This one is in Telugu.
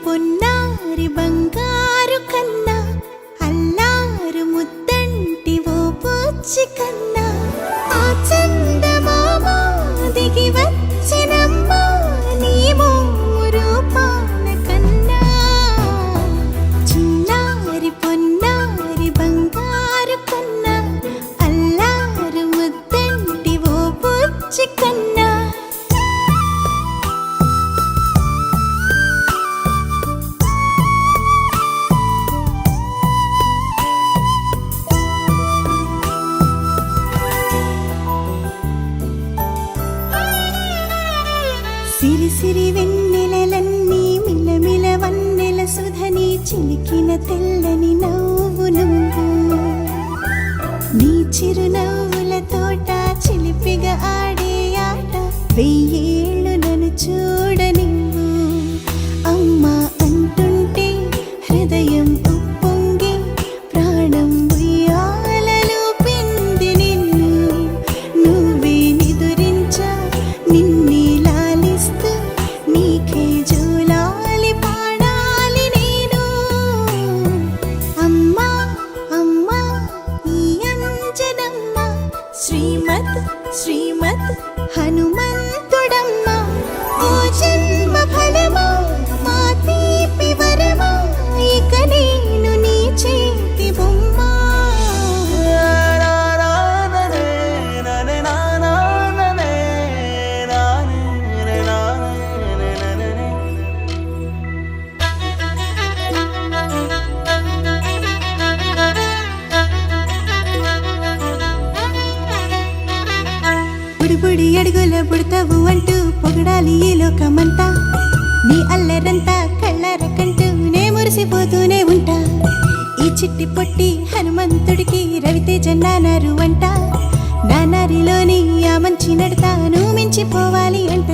పొన్నారి బంగారు కన్నా అల్లారు ముద్దంటి ఓ పూచి కన్నా ఆ చందమామ దిగి వచ్చినమ్మా నీ రూపాల కన్నా చిన్నారి పొన్నారి బంగారు కన్నా అల్లారు ముద్దంటి ఓ పూచి కన్నా సిరి సిరి వెన్నెలలన్నీ మిలమిల వన్నెల సుధని చిలికిన తెల్లని నవ్వు నువ్వు నీ చిరునవ్వుల తోట చిలిపిగా ఆడే ఆట వెయ్యేళ్ళు నన్ను చూడనివ్వు అమ్మా అంటుంటే హృదయం ఉప్పొంగి ప్రాణం ఉయ్యాలలో పిండి నిన్ను నువ్వే నిదురించా నిన్నే నీకే జూలాలి పాడాలి నేను అమ్మా అమ్మా ఈ అంజనమ్మ శ్రీమత్ శ్రీమత్ హనుమంతుడమ్మ ఓ జన్మ ఫలమా మా తీపి వరమా ఇక నేను నీ చేతి బొమ్మ బుడి అడుగుల పుడతావు అంటూ పొగడాలి ఈ లోకమంతా నీ అల్లరంతా కళ్ళరకంటూ నే మురిసిపోతూనే ఉంటా ఈ చిట్టి పొట్టి హనుమంతుడికి రవితేజ నానారు అంట నానారిలోని ఆ మంచి నడతా నువ్వు మించిపోవాలి అంట.